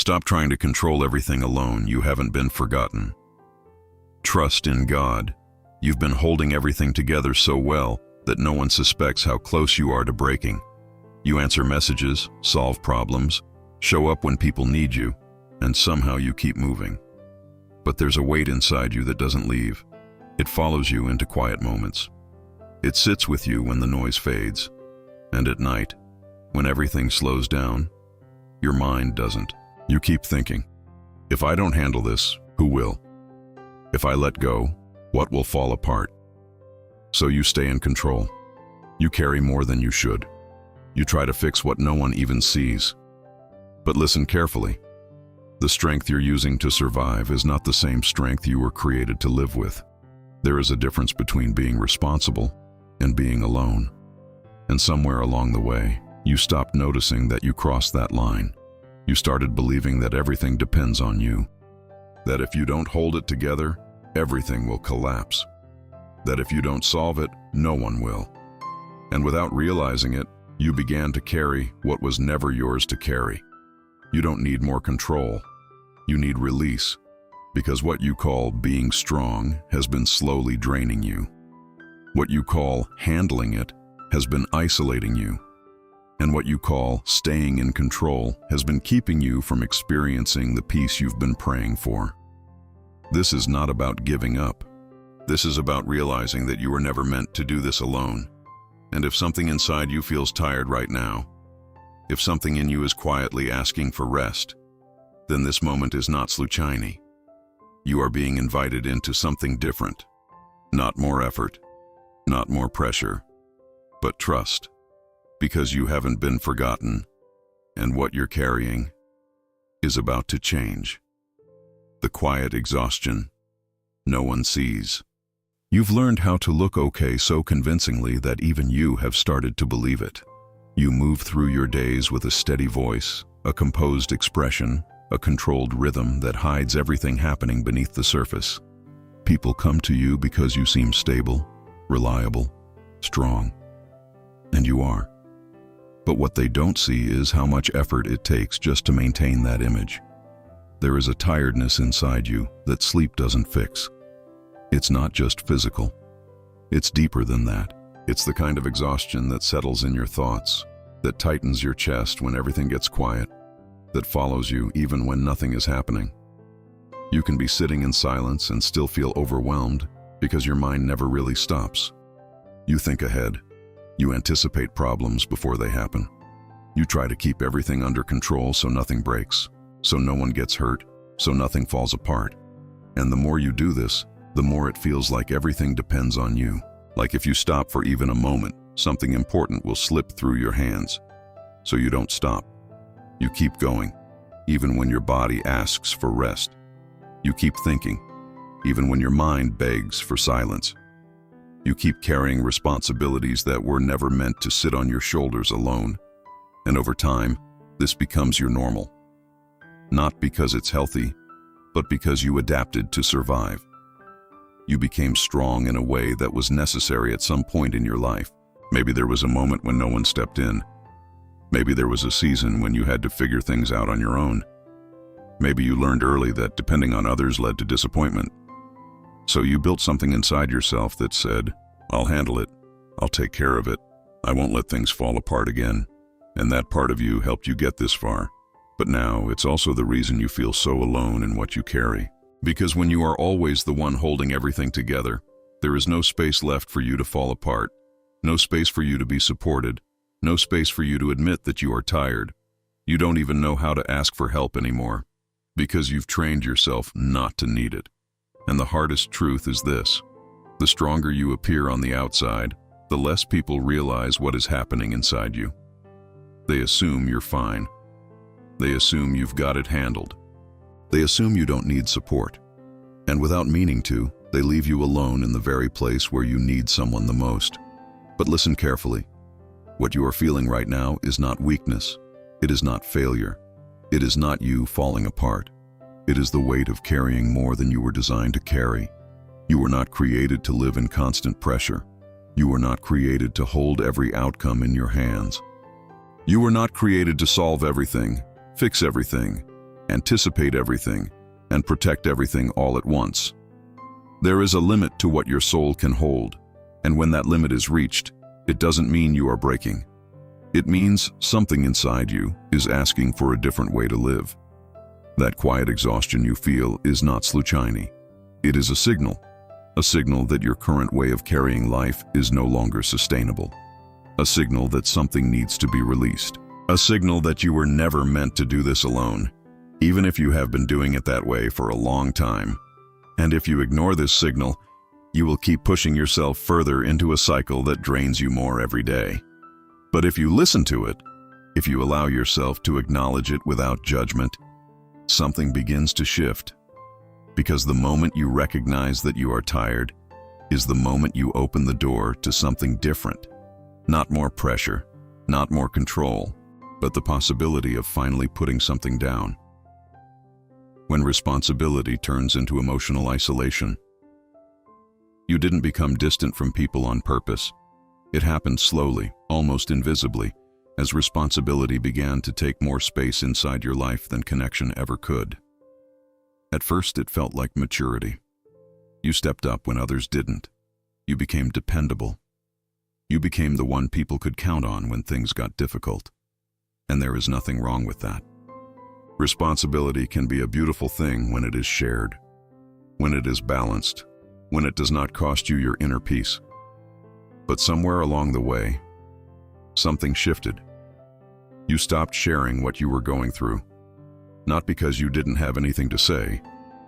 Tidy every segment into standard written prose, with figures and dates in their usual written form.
Stop trying to control everything alone. You haven't been forgotten. Trust in God. You've been holding everything together so well that no one suspects how close you are to breaking. You answer messages, solve problems, show up when people need you, and somehow you keep moving. But there's a weight inside you that doesn't leave. It follows you into quiet moments. It sits with you when the noise fades. And at night, when everything slows down, your mind doesn't. You keep thinking, if I don't handle this, who will? If I let go, what will fall apart? So you stay in control. You carry more than you should. You try to fix what no one even sees. But listen carefully. The strength you're using to survive is not the same strength you were created to live with. There is a difference between being responsible and being alone. And somewhere along the way, you stopped noticing that you crossed that line. You started believing that everything depends on you. That if you don't hold it together, everything will collapse. That if you don't solve it, no one will. And without realizing it, you began to carry what was never yours to carry. You don't need more control. You need release, because what you call being strong has been slowly draining you. What you call handling it has been isolating you. And what you call staying in control has been keeping you from experiencing the peace you've been praying for. This is not about giving up. This is about realizing that you were never meant to do this alone. And if something inside you feels tired right now, if something in you is quietly asking for rest, then this moment is not sluchiny. You are being invited into something different. Not more effort, not more pressure, but trust. Because you haven't been forgotten, and what you're carrying is about to change. The quiet exhaustion no one sees. You've learned how to look okay so convincingly that even you have started to believe it. You move through your days with a steady voice, a composed expression, a controlled rhythm that hides everything happening beneath the surface. People come to you because you seem stable, reliable, strong. And you are. But what they don't see is how much effort it takes just to maintain that image. There is a tiredness inside you that sleep doesn't fix. It's not just physical. It's deeper than that. It's the kind of exhaustion that settles in your thoughts, that tightens your chest when everything gets quiet, that follows you even when nothing is happening. You can be sitting in silence and still feel overwhelmed because your mind never really stops. You think ahead. You anticipate problems before they happen. You try to keep everything under control so nothing breaks, so no one gets hurt, so nothing falls apart. And the more you do this, the more it feels like everything depends on you. Like if you stop for even a moment, something important will slip through your hands. So you don't stop. You keep going, even when your body asks for rest. You keep thinking, even when your mind begs for silence. You keep carrying responsibilities that were never meant to sit on your shoulders alone. And over time, this becomes your normal. Not because it's healthy, but because you adapted to survive. You became strong in a way that was necessary at some point in your life. Maybe there was a moment when no one stepped in. Maybe there was a season when you had to figure things out on your own. Maybe you learned early that depending on others led to disappointment. So you built something inside yourself that said, I'll handle it, I'll take care of it, I won't let things fall apart again. And that part of you helped you get this far. But now it's also the reason you feel so alone in what you carry. Because when you are always the one holding everything together, there is no space left for you to fall apart, no space for you to be supported, no space for you to admit that you are tired. You don't even know how to ask for help anymore, because you've trained yourself not to need it. And the hardest truth is this: the stronger you appear on the outside, the less people realize what is happening inside you. They assume you're fine. They assume you've got it handled. They assume you don't need support. And without meaning to, they leave you alone in the very place where you need someone the most. But listen carefully. What you are feeling right now is not weakness. It is not failure. It is not you falling apart. It is the weight of carrying more than you were designed to carry. You were not created to live in constant pressure. You were not created to hold every outcome in your hands. You were not created to solve everything, fix everything, anticipate everything, and protect everything all at once. There is a limit to what your soul can hold, and when that limit is reached, it doesn't mean you are breaking. It means something inside you is asking for a different way to live. That quiet exhaustion you feel is not sluchiny. It is a signal that your current way of carrying life is no longer sustainable. A signal that something needs to be released. A signal that you were never meant to do this alone, even if you have been doing it that way for a long time. And if you ignore this signal, you will keep pushing yourself further into a cycle that drains you more every day. But if you listen to it, if you allow yourself to acknowledge it without judgment, something begins to shift. Because the moment you recognize that you are tired is the moment you open the door to something different. Not more pressure, not more control, but the possibility of finally putting something down. When responsibility turns into emotional isolation. You didn't become distant from people on purpose. It happened slowly, almost invisibly, as responsibility began to take more space inside your life than connection ever could. At first, it felt like maturity. You stepped up when others didn't. You became dependable. You became the one people could count on when things got difficult. And there is nothing wrong with that. Responsibility can be a beautiful thing when it is shared, when it is balanced, when it does not cost you your inner peace. But somewhere along the way, something shifted. You stopped sharing what you were going through, not because you didn't have anything to say,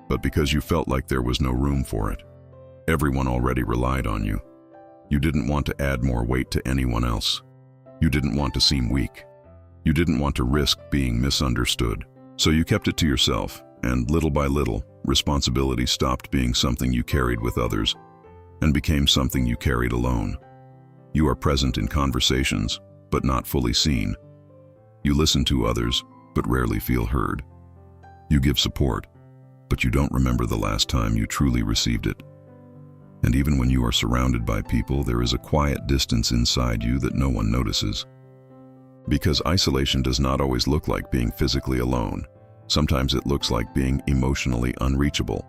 but because you felt like there was no room for it. Everyone already relied on you. You didn't want to add more weight to anyone else. You didn't want to seem weak. You didn't want to risk being misunderstood. So you kept it to yourself, and little by little, responsibility stopped being something you carried with others and became something you carried alone. You are present in conversations, but not fully seen. You listen to others, but rarely feel heard. You give support, but you don't remember the last time you truly received it. And even when you are surrounded by people, there is a quiet distance inside you that no one notices. Because isolation does not always look like being physically alone. Sometimes it looks like being emotionally unreachable.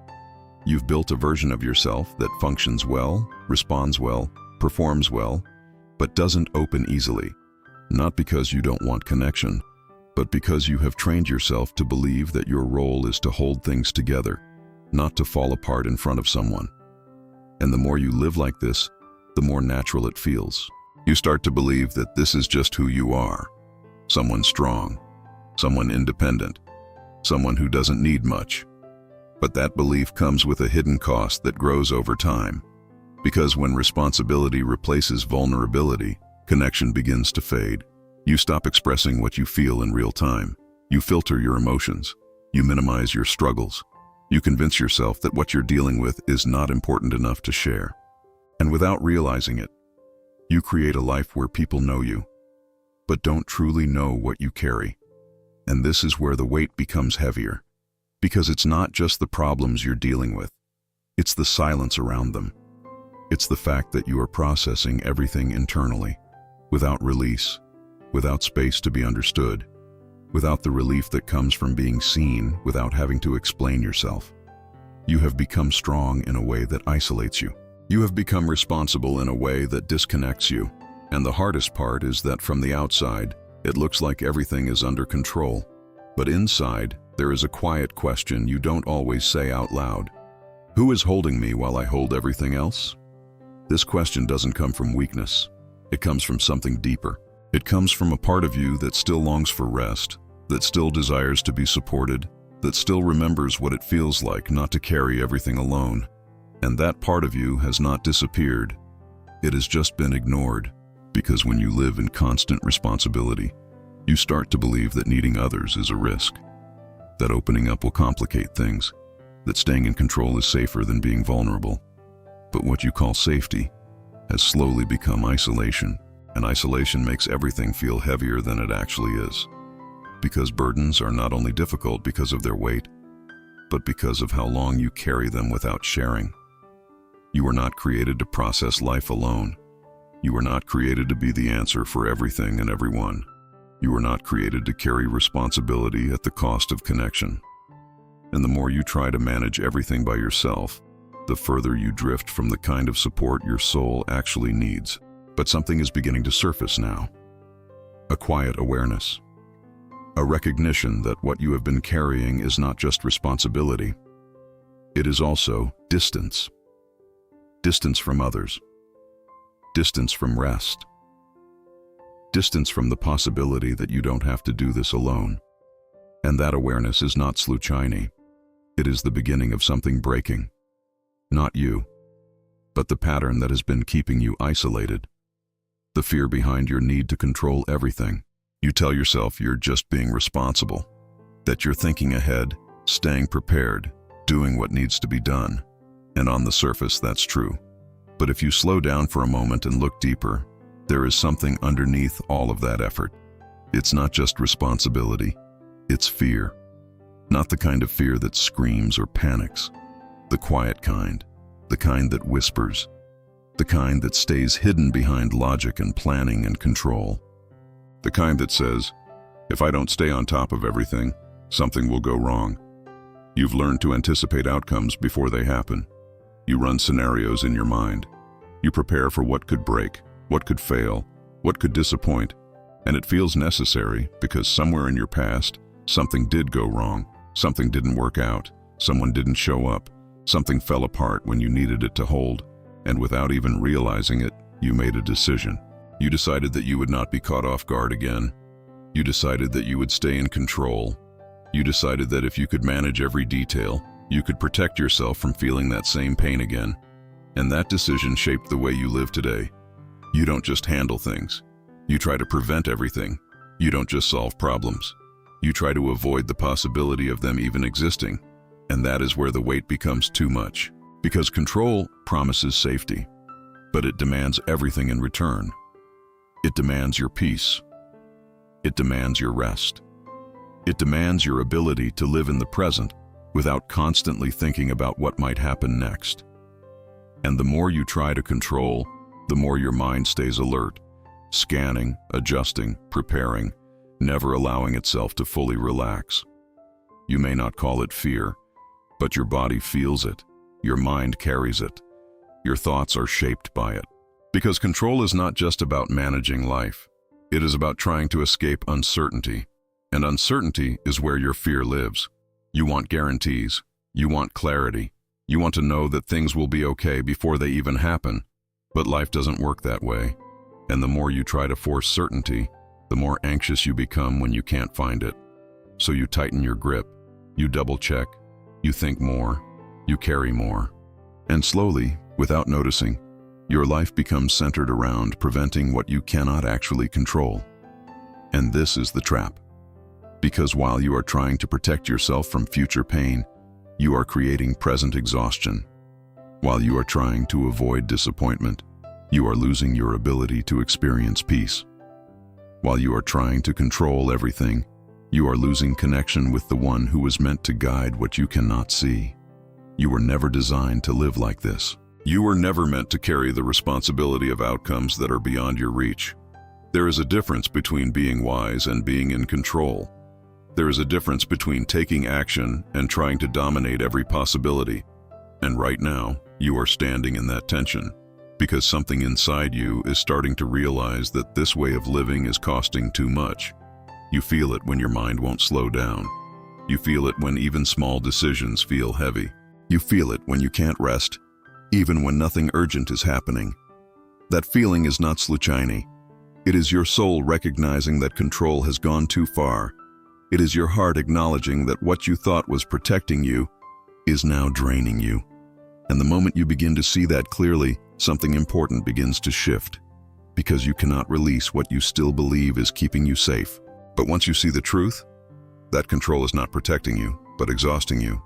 You've built a version of yourself that functions well, responds well, performs well, but doesn't open easily. Not because you don't want connection, but because you have trained yourself to believe that your role is to hold things together, not to fall apart in front of someone. And the more you live like this, the more natural it feels. You start to believe that this is just who you are. Someone strong, someone independent, someone who doesn't need much. But that belief comes with a hidden cost that grows over time. Because when responsibility replaces vulnerability, connection begins to fade. You stop expressing what you feel in real time. You filter your emotions. You minimize your struggles. You convince yourself that what you're dealing with is not important enough to share. And without realizing it, you create a life where people know you, but don't truly know what you carry. And this is where the weight becomes heavier. Because it's not just the problems you're dealing with. It's the silence around them. It's the fact that you are processing everything internally, without release, without space to be understood, without the relief that comes from being seen without having to explain yourself. You have become strong in a way that isolates you. You have become responsible in a way that disconnects you. And the hardest part is that from the outside, it looks like everything is under control. But inside, there is a quiet question you don't always say out loud. Who is holding me while I hold everything else? This question doesn't come from weakness. It comes from something deeper. It comes from a part of you that still longs for rest, that still desires to be supported, that still remembers what it feels like not to carry everything alone. And that part of you has not disappeared. It has just been ignored. Because when you live in constant responsibility, you start to believe that needing others is a risk, that opening up will complicate things, that staying in control is safer than being vulnerable. But what you call safety has slowly become isolation, and isolation makes everything feel heavier than it actually is. Because burdens are not only difficult because of their weight, but because of how long you carry them without sharing. You were not created to process life alone. You were not created to be the answer for everything and everyone. You were not created to carry responsibility at the cost of connection. And the more you try to manage everything by yourself, the further you drift from the kind of support your soul actually needs. But something is beginning to surface now. A quiet awareness. A recognition that what you have been carrying is not just responsibility. It is also distance. Distance from others. Distance from rest. Distance from the possibility that you don't have to do this alone. And that awareness is not sluchiny. It is the beginning of something breaking. Not you, but the pattern that has been keeping you isolated. The fear behind your need to control everything. You tell yourself you're just being responsible, that you're thinking ahead, staying prepared, doing what needs to be done. And on the surface, that's true. But if you slow down for a moment and look deeper, there is something underneath all of that effort. It's not just responsibility, it's fear. Not the kind of fear that screams or panics. The quiet kind, the kind that whispers, the kind that stays hidden behind logic and planning and control. The kind that says, if I don't stay on top of everything, something will go wrong. You've learned to anticipate outcomes before they happen. You run scenarios in your mind. You prepare for what could break, what could fail, what could disappoint. And it feels necessary because somewhere in your past, something did go wrong, something didn't work out, someone didn't show up, something fell apart when you needed it to hold. And without even realizing it, you made a decision. You decided that you would not be caught off guard again. You decided that you would stay in control. You decided that if you could manage every detail, you could protect yourself from feeling that same pain again. And that decision shaped the way you live today. You don't just handle things. You try to prevent everything. You don't just solve problems. You try to avoid the possibility of them even existing. And that is where the weight becomes too much. Because control promises safety, but it demands everything in return. It demands your peace. It demands your rest. It demands your ability to live in the present without constantly thinking about what might happen next. And the more you try to control, the more your mind stays alert, scanning, adjusting, preparing, never allowing itself to fully relax. You may not call it fear, but your body feels it. Your mind carries it. Your thoughts are shaped by it. Because control is not just about managing life. It is about trying to escape uncertainty. And uncertainty is where your fear lives. You want guarantees. You want clarity. You want to know that things will be okay before they even happen. But life doesn't work that way. And the more you try to force certainty, the more anxious you become when you can't find it. So you tighten your grip. You double-check. You think more. You carry more. And slowly, without noticing, your life becomes centered around preventing what you cannot actually control. And this is the trap. Because while you are trying to protect yourself from future pain, you are creating present exhaustion. While you are trying to avoid disappointment, you are losing your ability to experience peace. While you are trying to control everything, you are losing connection with the one who was meant to guide what you cannot see. You were never designed to live like this. You were never meant to carry the responsibility of outcomes that are beyond your reach. There is a difference between being wise and being in control. There is a difference between taking action and trying to dominate every possibility. And right now, you are standing in that tension, because something inside you is starting to realize that this way of living is costing too much. You feel it when your mind won't slow down. You feel it when even small decisions feel heavy. You feel it when you can't rest, even when nothing urgent is happening. That feeling is not sluchiny. It is your soul recognizing that control has gone too far. It is your heart acknowledging that what you thought was protecting you is now draining you. And the moment you begin to see that clearly, something important begins to shift, because you cannot release what you still believe is keeping you safe. But once you see the truth, that control is not protecting you, but exhausting you.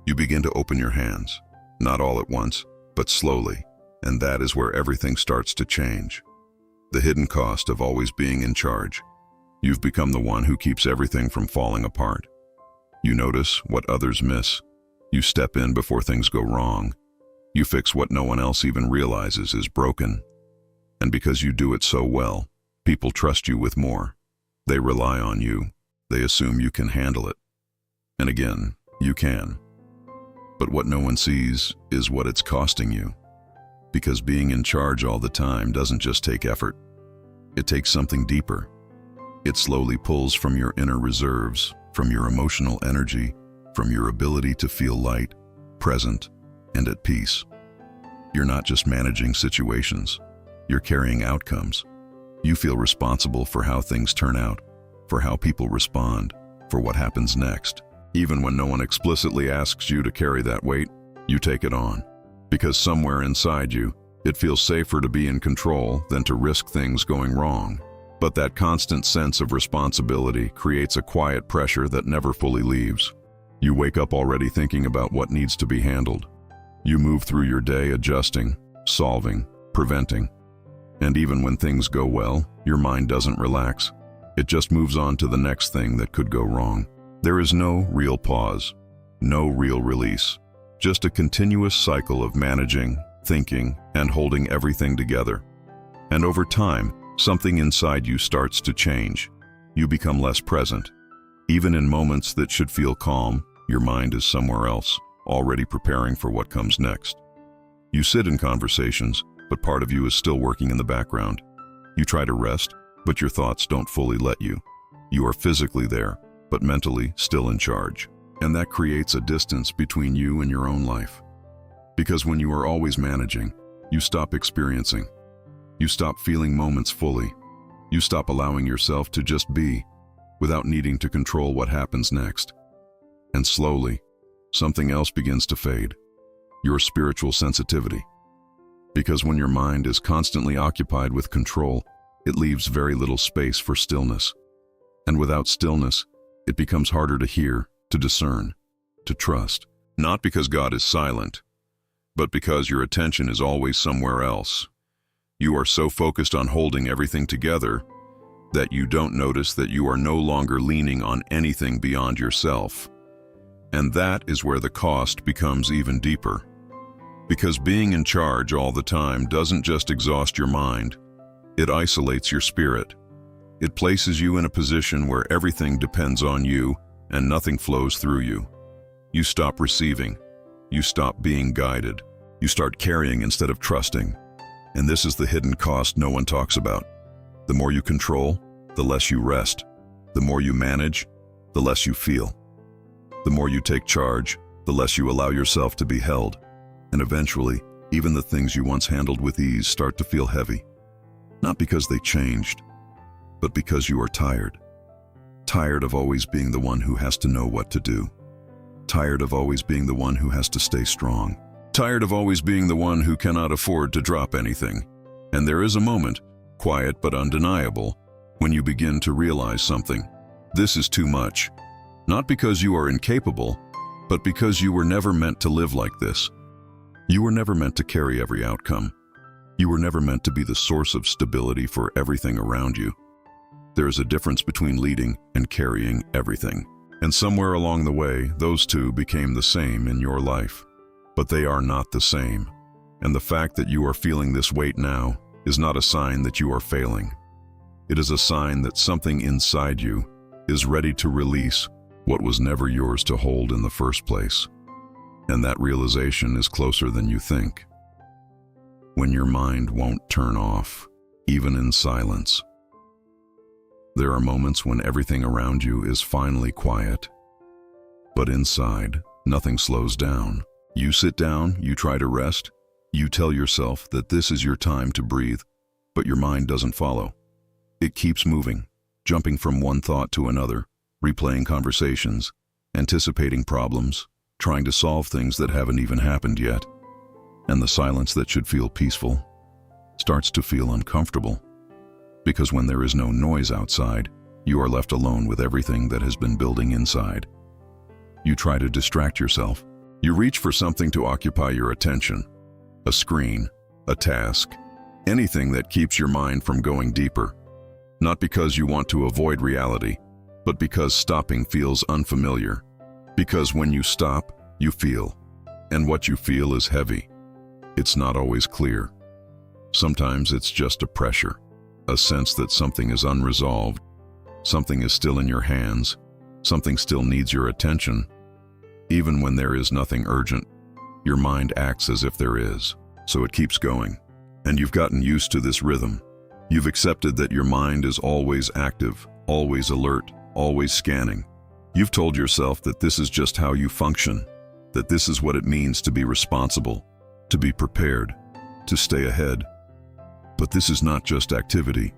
You begin to open your hands, not all at once, but slowly, and that is where everything starts to change. The hidden cost of always being in charge. You've become the one who keeps everything from falling apart. You notice what others miss. You step in before things go wrong. You fix what no one else even realizes is broken. And because you do it so well, people trust you with more. They rely on you. They assume you can handle it. And again, you can. But what no one sees is what it's costing you. Because being in charge all the time doesn't just take effort. It takes something deeper. It slowly pulls from your inner reserves, from your emotional energy, from your ability to feel light, present, and at peace. You're not just managing situations. You're carrying outcomes. You feel responsible for how things turn out, for how people respond, for what happens next. Even when no one explicitly asks you to carry that weight, you take it on. Because somewhere inside you, it feels safer to be in control than to risk things going wrong. But that constant sense of responsibility creates a quiet pressure that never fully leaves. You wake up already thinking about what needs to be handled. You move through your day adjusting, solving, preventing. And even when things go well, your mind doesn't relax. It just moves on to the next thing that could go wrong. There is no real pause, no real release, just a continuous cycle of managing, thinking, and holding everything together. And over time, something inside you starts to change. You become less present. Even in moments that should feel calm, your mind is somewhere else, already preparing for what comes next. You sit in conversations, but part of you is still working in the background. You try to rest, but your thoughts don't fully let you. You are physically there, but mentally still in charge. And that creates a distance between you and your own life. Because when you are always managing, you stop experiencing. You stop feeling moments fully. You stop allowing yourself to just be, without needing to control what happens next. And slowly, something else begins to fade. Your spiritual sensitivity. Because when your mind is constantly occupied with control, it leaves very little space for stillness. And without stillness, it becomes harder to hear, to discern, to trust. Not because God is silent, but because your attention is always somewhere else. You are so focused on holding everything together that you don't notice that you are no longer leaning on anything beyond yourself. And that is where the cost becomes even deeper. Because being in charge all the time doesn't just exhaust your mind, it isolates your spirit. It places you in a position where everything depends on you and nothing flows through you. You stop receiving. You stop being guided. You start carrying instead of trusting. And this is the hidden cost no one talks about. The more you control, the less you rest. The more you manage, the less you feel. The more you take charge, the less you allow yourself to be held. And eventually, even the things you once handled with ease start to feel heavy. Not because they changed, but because you are tired. Tired of always being the one who has to know what to do. Tired of always being the one who has to stay strong. Tired of always being the one who cannot afford to drop anything. And there is a moment, quiet but undeniable, when you begin to realize something. This is too much. Not because you are incapable, but because you were never meant to live like this. You were never meant to carry every outcome. You were never meant to be the source of stability for everything around you. There is a difference between leading and carrying everything. And somewhere along the way, those two became the same in your life. But they are not the same. And the fact that you are feeling this weight now is not a sign that you are failing. It is a sign that something inside you is ready to release what was never yours to hold in the first place. And that realization is closer than you think. When your mind won't turn off, even in silence. There are moments when everything around you is finally quiet. But inside, nothing slows down. You sit down, you try to rest, you tell yourself that this is your time to breathe, but your mind doesn't follow. It keeps moving, jumping from one thought to another, replaying conversations, anticipating problems, trying to solve things that haven't even happened yet. And the silence that should feel peaceful starts to feel uncomfortable. Because when there is no noise outside, you are left alone with everything that has been building inside. You try to distract yourself. You reach for something to occupy your attention. A screen, a task, anything that keeps your mind from going deeper. Not because you want to avoid reality, but because stopping feels unfamiliar. Because when you stop, you feel. And what you feel is heavy. It's not always clear. Sometimes it's just a pressure, a sense that something is unresolved, Something is still in your hands. Something still needs your attention. Even when there is nothing urgent, your mind acts as if there is, so it keeps going. And you've gotten used to this rhythm. You've accepted that your mind is always active, always alert, always scanning. You've told yourself that this is just how you function, that this is what it means to be responsible, to be prepared, to stay ahead. But this is not just activity.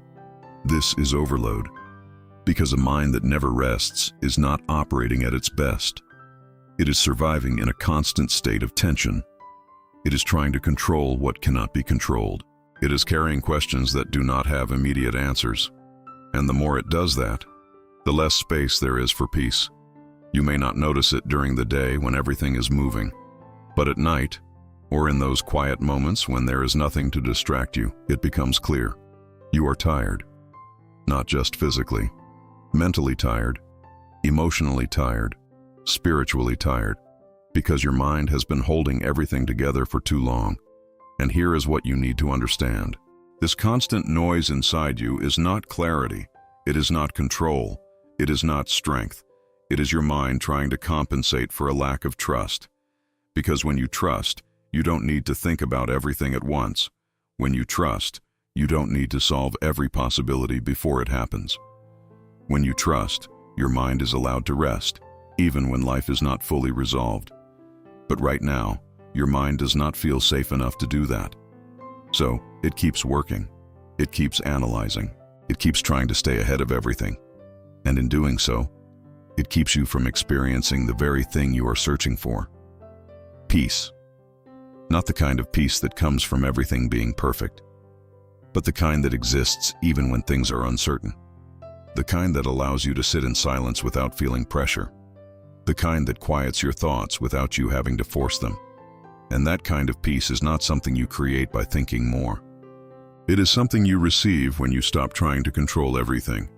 This is overload. Because a mind that never rests is not operating at its best. It is surviving in a constant state of tension. It is trying to control what cannot be controlled. It is carrying questions that do not have immediate answers. And the more it does that, the less space there is for peace. You may not notice it during the day when everything is moving, but at night, or in those quiet moments when there is nothing to distract you, it becomes clear. You are tired. Not just physically. Mentally tired, emotionally tired, spiritually tired, because your mind has been holding everything together for too long. And here is what you need to understand. This constant noise inside you is not clarity. It is not control. It is not strength. It is your mind trying to compensate for a lack of trust. Because when you trust, you don't need to think about everything at once. When you trust, you don't need to solve every possibility before it happens. When you trust, your mind is allowed to rest, even when life is not fully resolved. But right now, your mind does not feel safe enough to do that. So, it keeps working. It keeps analyzing. It keeps trying to stay ahead of everything. And in doing so, it keeps you from experiencing the very thing you are searching for. Peace. Not the kind of peace that comes from everything being perfect, but the kind that exists even when things are uncertain. The kind that allows you to sit in silence without feeling pressure. The kind that quiets your thoughts without you having to force them. And that kind of peace is not something you create by thinking more. It is something you receive when you stop trying to control everything.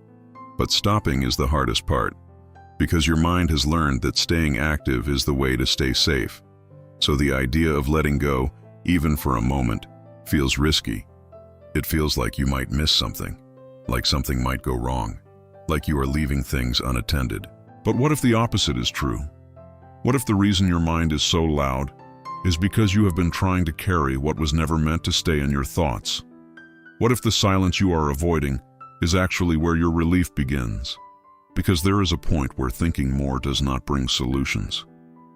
But stopping is the hardest part, because your mind has learned that staying active is the way to stay safe. So the idea of letting go, even for a moment, feels risky. It feels like you might miss something, like something might go wrong, like you are leaving things unattended. But what if the opposite is true? What if the reason your mind is so loud is because you have been trying to carry what was never meant to stay in your thoughts? What if the silence you are avoiding is actually where your relief begins? Because there is a point where thinking more does not bring solutions.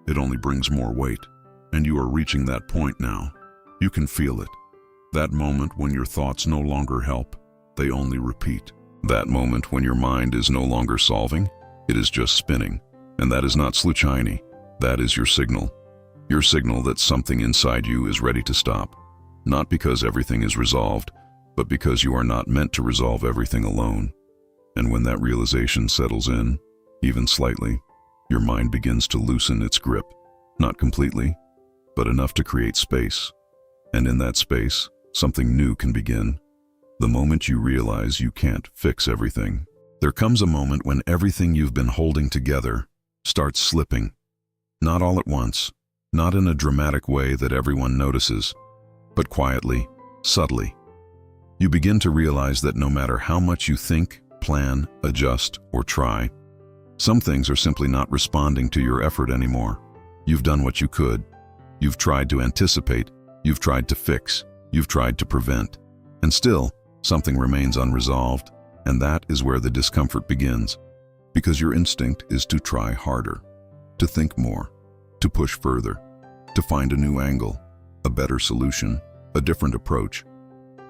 It only brings more weight. And you are reaching that point now. You can feel it. That moment when your thoughts no longer help, they only repeat. That moment when your mind is no longer solving, it is just spinning. And that is not sluchiny. That is your signal. Your signal that something inside you is ready to stop. Not because everything is resolved, but because you are not meant to resolve everything alone. And when that realization settles in, even slightly, your mind begins to loosen its grip. Not completely, but enough to create space. And in that space, something new can begin. The moment you realize you can't fix everything, there comes a moment when everything you've been holding together starts slipping. Not all at once, not in a dramatic way that everyone notices, but quietly, subtly. You begin to realize that no matter how much you think, plan, adjust, or try, some things are simply not responding to your effort anymore. You've done what you could. You've tried to anticipate. You've tried to fix. You've tried to prevent. And still, something remains unresolved, and that is where the discomfort begins. Because your instinct is to try harder, to think more, to push further, to find a new angle, a better solution, a different approach.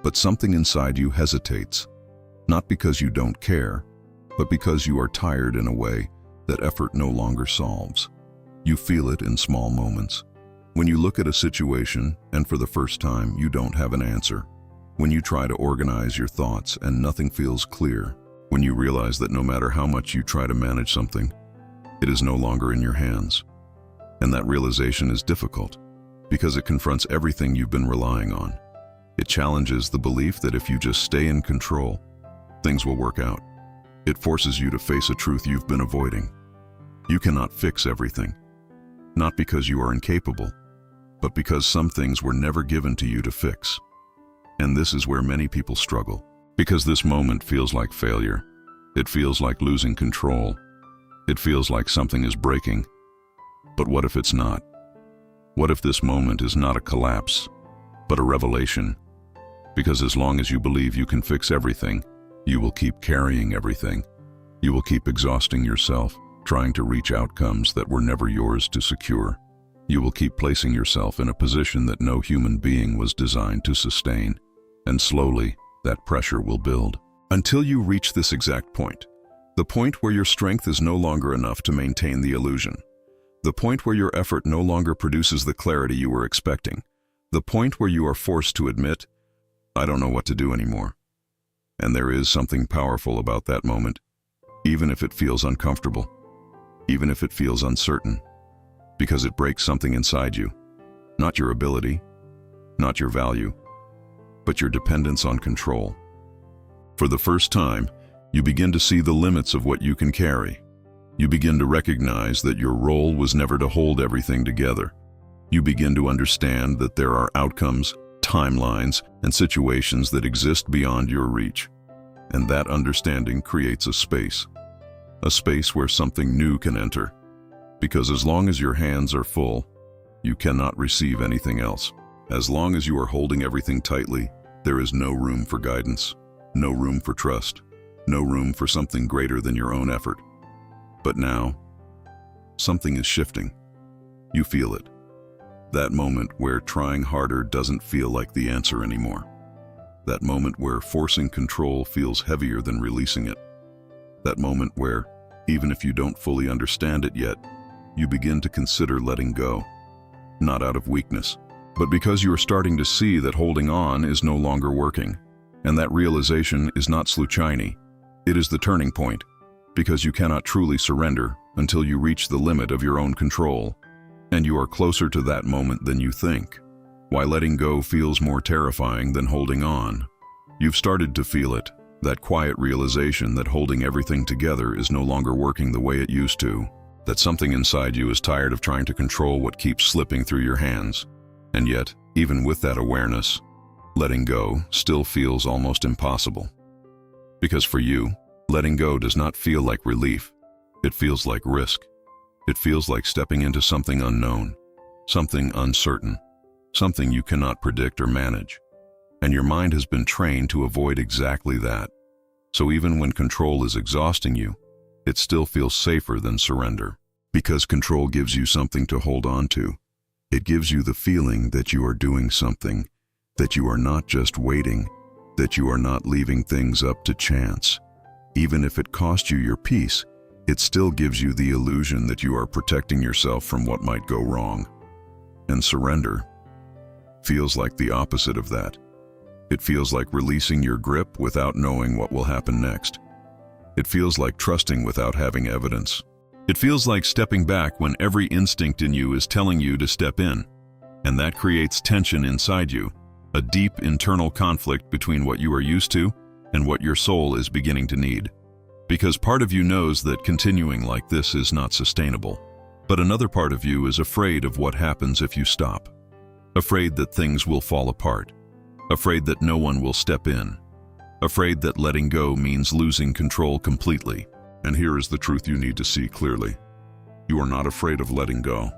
But something inside you hesitates, not because you don't care, but because you are tired in a way that effort no longer solves. You feel it in small moments. When you look at a situation and for the first time you don't have an answer. When you try to organize your thoughts and nothing feels clear. When you realize that no matter how much you try to manage something, it is no longer in your hands. And that realization is difficult because it confronts everything you've been relying on. It challenges the belief that if you just stay in control, things will work out. It forces you to face a truth you've been avoiding. You cannot fix everything. Not because you are incapable, but because some things were never given to you to fix. And this is where many people struggle, because this moment feels like failure. It feels like losing control. It feels like something is breaking. But what if it's not? What if this moment is not a collapse, but a revelation? Because as long as you believe you can fix everything, you will keep carrying everything. You will keep exhausting yourself, trying to reach outcomes that were never yours to secure. You will keep placing yourself in a position that no human being was designed to sustain. And slowly, that pressure will build. Until you reach this exact point. The point where your strength is no longer enough to maintain the illusion. The point where your effort no longer produces the clarity you were expecting. The point where you are forced to admit, I don't know what to do anymore. And there is something powerful about that moment, even if it feels uncomfortable, even if it feels uncertain, because it breaks something inside you. Not your ability, not your value, but your dependence on control. For the first time, you begin to see the limits of what you can carry. You begin to recognize that your role was never to hold everything together. You begin to understand that there are outcomes, timelines, and situations that exist beyond your reach. And that understanding creates a space where something new can enter. Because as long as your hands are full, you cannot receive anything else. As long as you are holding everything tightly, there is no room for guidance, no room for trust, no room for something greater than your own effort. But now, something is shifting. You feel it. That moment where trying harder doesn't feel like the answer anymore. That moment where forcing control feels heavier than releasing it. That moment where, even if you don't fully understand it yet, you begin to consider letting go. Not out of weakness, but because you are starting to see that holding on is no longer working. And that realization is not sluchiny. It is the turning point, because you cannot truly surrender until you reach the limit of your own control. And you are closer to that moment than you think. Why letting go feels more terrifying than holding on. You've started to feel it, that quiet realization that holding everything together is no longer working the way it used to, that something inside you is tired of trying to control what keeps slipping through your hands. And yet, even with that awareness, letting go still feels almost impossible. Because for you, letting go does not feel like relief. It feels like risk. It feels like stepping into something unknown, something uncertain, something you cannot predict or manage. And your mind has been trained to avoid exactly that. So even when control is exhausting you, it still feels safer than surrender. Because control gives you something to hold on to. It gives you the feeling that you are doing something, that you are not just waiting, that you are not leaving things up to chance. Even if it cost you your peace, it still gives you the illusion that you are protecting yourself from what might go wrong. And surrender feels like the opposite of that. It feels like releasing your grip without knowing what will happen next. It feels like trusting without having evidence. It feels like stepping back when every instinct in you is telling you to step in. And that creates tension inside you, a deep internal conflict between what you are used to and what your soul is beginning to need. Because part of you knows that continuing like this is not sustainable. But another part of you is afraid of what happens if you stop. Afraid that things will fall apart. Afraid that no one will step in. Afraid that letting go means losing control completely. And here is the truth you need to see clearly. You are not afraid of letting go.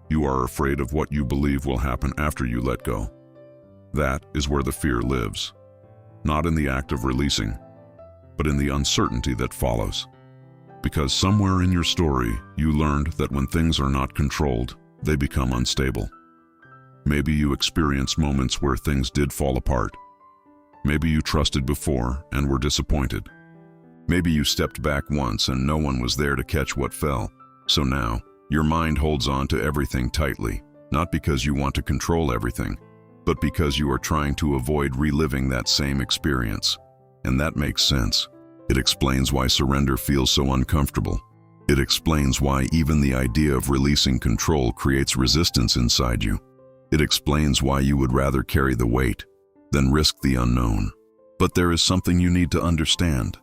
You are afraid of what you believe will happen after you let go. That is where the fear lives. Not in the act of releasing, but in the uncertainty that follows. Because somewhere in your story, you learned that when things are not controlled, they become unstable. Maybe you experienced moments where things did fall apart. Maybe you trusted before and were disappointed. Maybe you stepped back once and no one was there to catch what fell. So now, your mind holds on to everything tightly, not because you want to control everything, but because you are trying to avoid reliving that same experience. And that makes sense. It explains why surrender feels so uncomfortable. It explains why even the idea of releasing control creates resistance inside you. It explains why you would rather carry the weight than risk the unknown. But there is something you need to understand.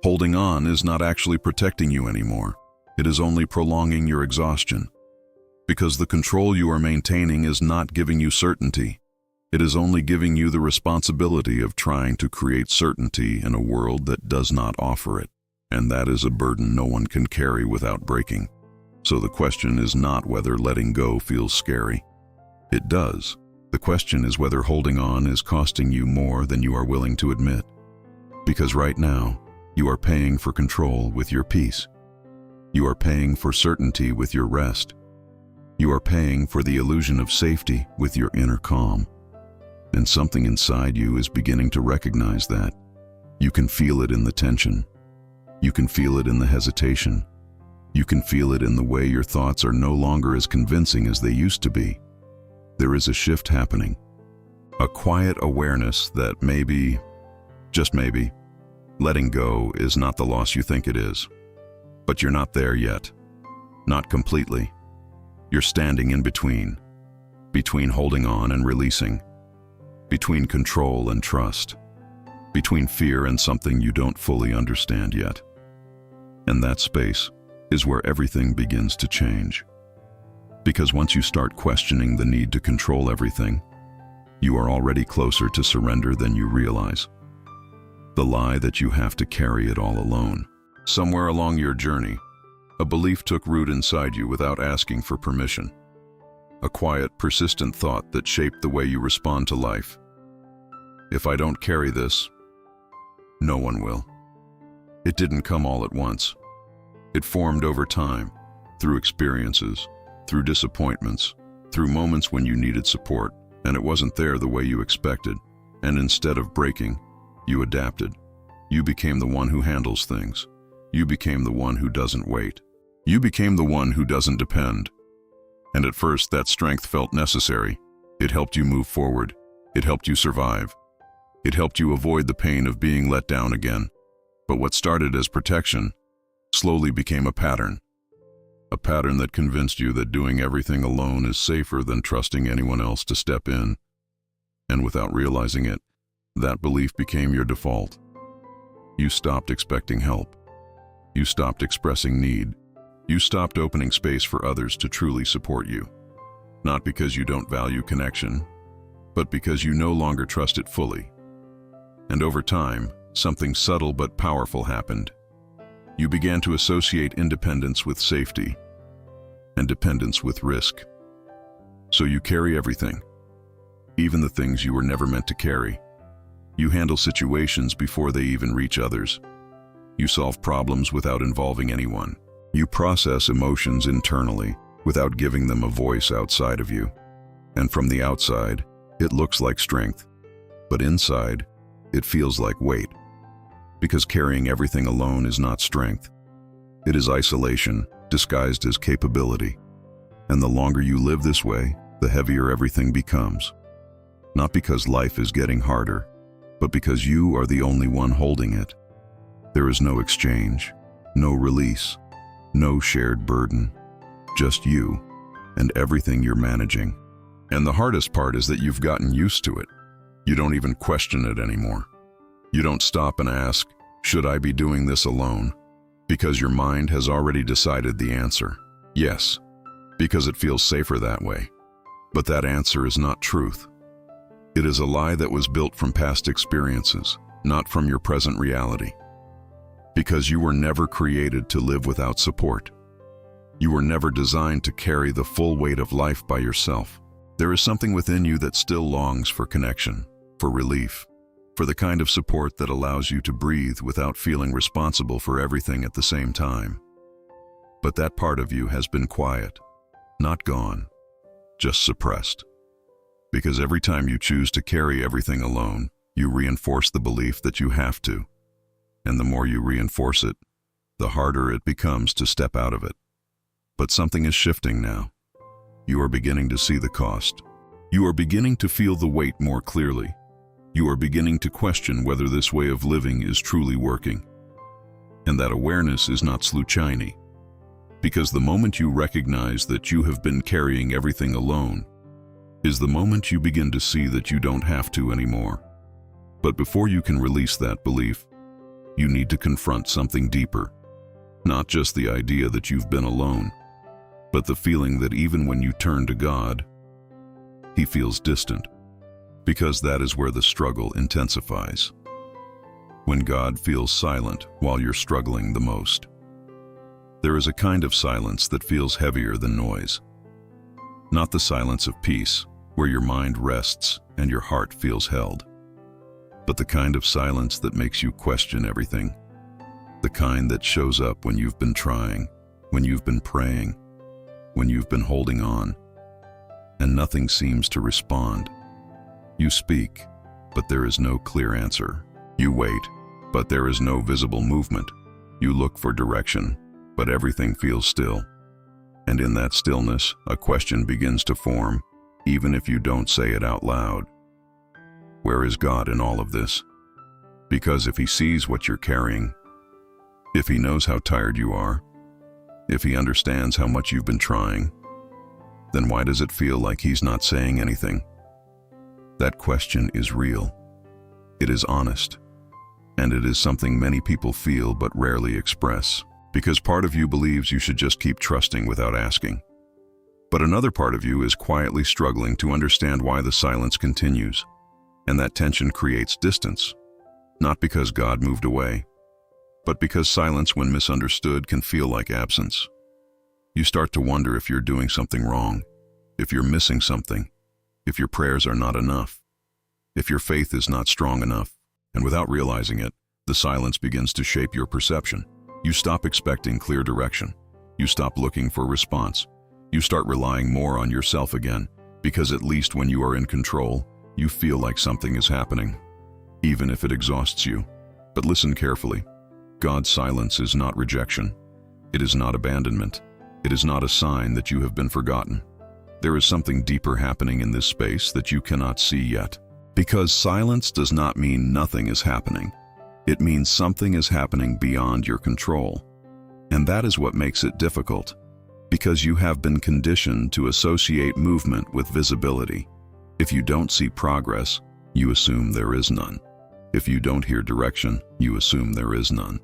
Holding on is not actually protecting you anymore. It is only prolonging your exhaustion. Because the control you are maintaining is not giving you certainty. It is only giving you the responsibility of trying to create certainty in a world that does not offer it. And that is a burden no one can carry without breaking. So the question is not whether letting go feels scary. It does. The question is whether holding on is costing you more than you are willing to admit. Because right now, you are paying for control with your peace. You are paying for certainty with your rest. You are paying for the illusion of safety with your inner calm. And something inside you is beginning to recognize that. You can feel it in the tension. You can feel it in the hesitation. You can feel it in the way your thoughts are no longer as convincing as they used to be. There is a shift happening. A quiet awareness that maybe, just maybe, letting go is not the loss you think it is. But you're not there yet. Not completely. You're standing in between holding on and releasing, between control and trust, between fear and something you don't fully understand yet. And that space is where everything begins to change. Because once you start questioning the need to control everything, you are already closer to surrender than you realize. The lie that you have to carry it all alone. Somewhere along your journey, a belief took root inside you without asking for permission. A quiet, persistent thought that shaped the way you respond to life. If I don't carry this, no one will. It didn't come all at once. It formed over time, through experiences, through disappointments, through moments when you needed support, and it wasn't there the way you expected. And instead of breaking, you adapted. You became the one who handles things. You became the one who doesn't wait. You became the one who doesn't depend. And at first, that strength felt necessary. It helped you move forward. It helped you survive. It helped you avoid the pain of being let down again. But what started as protection slowly became a pattern that convinced you that doing everything alone is safer than trusting anyone else to step in. And without realizing it, that belief became your default. You stopped expecting help. You stopped expressing need. You stopped opening space for others to truly support you. Not because you don't value connection, but because you no longer trust it fully. And over time, something subtle but powerful happened. You began to associate independence with safety and dependence with risk. So you carry everything, even the things you were never meant to carry. You handle situations before they even reach others. You solve problems without involving anyone. You process emotions internally without giving them a voice outside of you. And from the outside, it looks like strength. But inside, it feels like weight. Because carrying everything alone is not strength. It is isolation, disguised as capability. And the longer you live this way, the heavier everything becomes. Not because life is getting harder, but because you are the only one holding it. There is no exchange, no release, no shared burden. Just you and everything you're managing. And the hardest part is that you've gotten used to it. You don't even question it anymore. You don't stop and ask, should I be doing this alone? Because your mind has already decided the answer. Yes, because it feels safer that way. But that answer is not truth. It is a lie that was built from past experiences, not from your present reality. Because you were never created to live without support. You were never designed to carry the full weight of life by yourself. There is something within you that still longs for connection, for relief, for the kind of support that allows you to breathe without feeling responsible for everything at the same time. But that part of you has been quiet, not gone, just suppressed. Because every time you choose to carry everything alone, you reinforce the belief that you have to. And the more you reinforce it, the harder it becomes to step out of it. But something is shifting now. You are beginning to see the cost. You are beginning to feel the weight more clearly. You are beginning to question whether this way of living is truly working. And that awareness is not sluchiny. Because the moment you recognize that you have been carrying everything alone is the moment you begin to see that you don't have to anymore. But before you can release that belief, you need to confront something deeper. Not just the idea that you've been alone, but the feeling that even when you turn to God, He feels distant. Because that is where the struggle intensifies. when God feels silent while you're struggling the most. There is a kind of silence that feels heavier than noise. Not the silence of peace, where your mind rests and your heart feels held, but the kind of silence that makes you question everything. The kind that shows up when you've been trying, when you've been praying, when you've been holding on, and nothing seems to respond. You speak, but there is no clear answer. You wait, but there is no visible movement. You look for direction, but everything feels still. And in that stillness, a question begins to form, even if you don't say it out loud. Where is God in all of this? Because if He sees what you're carrying, if He knows how tired you are, if He understands how much you've been trying, then why does it feel like He's not saying anything? That question is real. It is honest. And it is something many people feel but rarely express. Because part of you believes you should just keep trusting without asking. But another part of you is quietly struggling to understand why the silence continues. And that tension creates distance. Not because God moved away, but because silence, when misunderstood, can feel like absence. You start to wonder if you're doing something wrong, if you're missing something, if your prayers are not enough, if your faith is not strong enough. And without realizing it, the silence begins to shape your perception. You stop expecting clear direction. You stop looking for response. You start relying more on yourself again, because at least when you are in control, you feel like something is happening, even if it exhausts you. But listen carefully. God's silence is not rejection. It is not abandonment. It is not a sign that you have been forgotten. There is something deeper happening in this space that you cannot see yet. Because silence does not mean nothing is happening. It means something is happening beyond your control. And that is what makes it difficult, because you have been conditioned to associate movement with visibility. If you don't see progress, you assume there is none. If you don't hear direction, you assume there is none.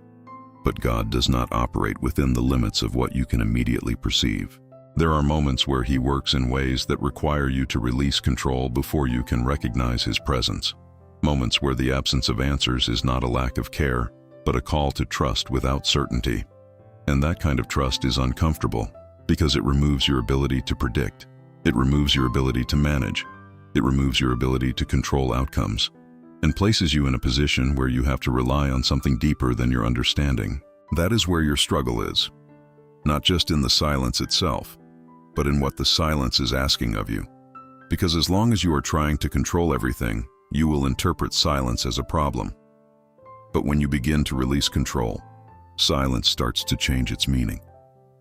But God does not operate within the limits of what you can immediately perceive. There are moments where He works in ways that require you to release control before you can recognize His presence. Moments where the absence of answers is not a lack of care, but a call to trust without certainty. And that kind of trust is uncomfortable, because it removes your ability to predict. It removes your ability to manage. It removes your ability to control outcomes, and places you in a position where you have to rely on something deeper than your understanding. That is where your struggle is. Not just in the silence itself, but in what the silence is asking of you. Because as long as you are trying to control everything, you will interpret silence as a problem. But when you begin to release control, silence starts to change its meaning.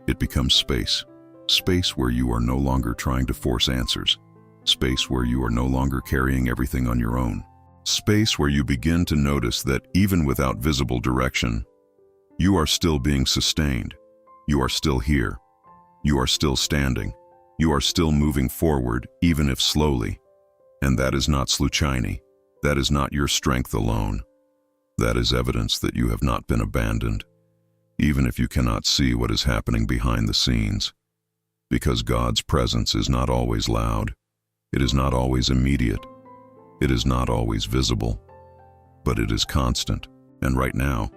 It becomes space. Space where you are no longer trying to force answers. Space where you are no longer carrying everything on your own. Space where you begin to notice that even without visible direction, you are still being sustained. You are still here. You are still standing. You are still moving forward, even if slowly. And that is not sluchiny. That is not your strength alone. That is evidence that you have not been abandoned, even if you cannot see what is happening behind the scenes. Because God's presence is not always loud. It is not always immediate. It is not always visible. But it is constant. And right now,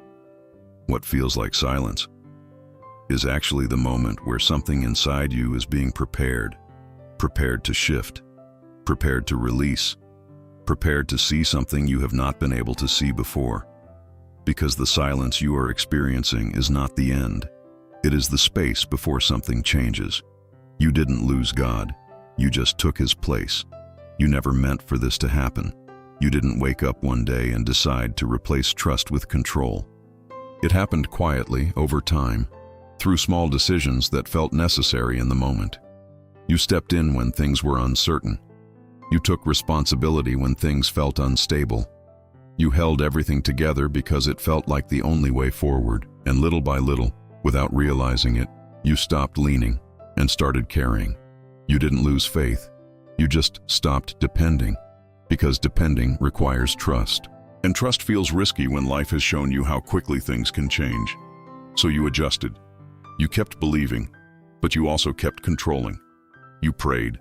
what feels like silence is actually the moment where something inside you is being prepared to shift, prepared to release, prepared to see something you have not been able to see before. Because the silence you are experiencing is not the end. It is the space before something changes. You didn't lose God. You just took His place. You never meant for this to happen. You didn't wake up one day and decide to replace trust with control. It happened quietly, over time, through small decisions that felt necessary in the moment. You stepped in when things were uncertain. You took responsibility when things felt unstable. You held everything together because it felt like the only way forward. And little by little, without realizing it, you stopped leaning and started caring. You didn't lose faith. You just stopped depending, because depending requires trust. And trust feels risky when life has shown you how quickly things can change. So you adjusted. You kept believing, but you also kept controlling. You prayed,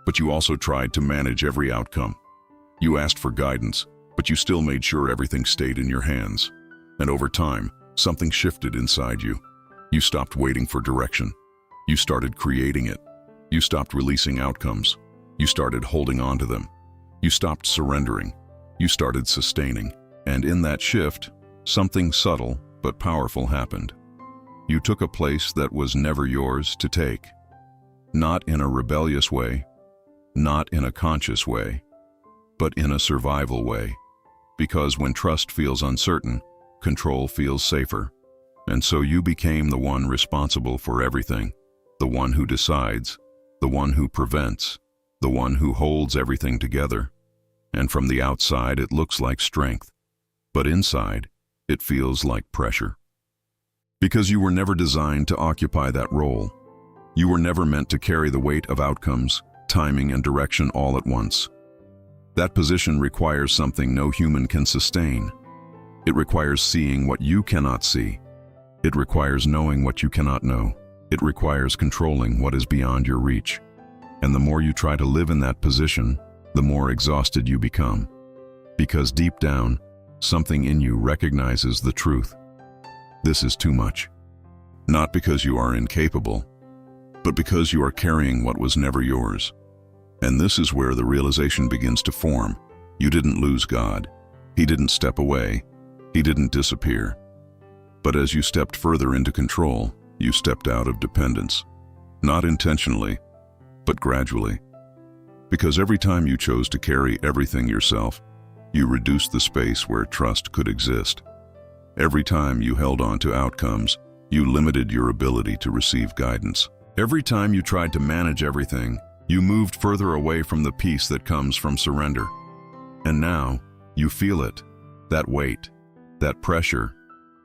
but you also tried to manage every outcome. You asked for guidance, but you still made sure everything stayed in your hands. And over time, something shifted inside you. You stopped waiting for direction. You started creating it. You stopped releasing outcomes. You started holding on to them. You stopped surrendering. You started sustaining. And in that shift, something subtle but powerful happened. You took a place that was never yours to take. Not in a rebellious way, not in a conscious way, but in a survival way. Because when trust feels uncertain, control feels safer. And so you became the one responsible for everything, the one who decides, the one who prevents, the one who holds everything together. And from the outside it looks like strength, but inside it feels like pressure. Because you were never designed to occupy that role. You were never meant to carry the weight of outcomes, timing, and direction all at once. That position requires something no human can sustain. It requires seeing what you cannot see. It requires knowing what you cannot know. It requires controlling what is beyond your reach. And the more you try to live in that position, the more exhausted you become. Because deep down, something in you recognizes the truth. This is too much. Not because you are incapable, but because you are carrying what was never yours. And this is where the realization begins to form. You didn't lose God. He didn't step away. He didn't disappear. But as you stepped further into control, you stepped out of dependence. Not intentionally, but gradually. Because every time you chose to carry everything yourself, you reduced the space where trust could exist. Every time you held on to outcomes, you limited your ability to receive guidance. Every time you tried to manage everything, you moved further away from the peace that comes from surrender. And now, you feel it, that weight, that pressure,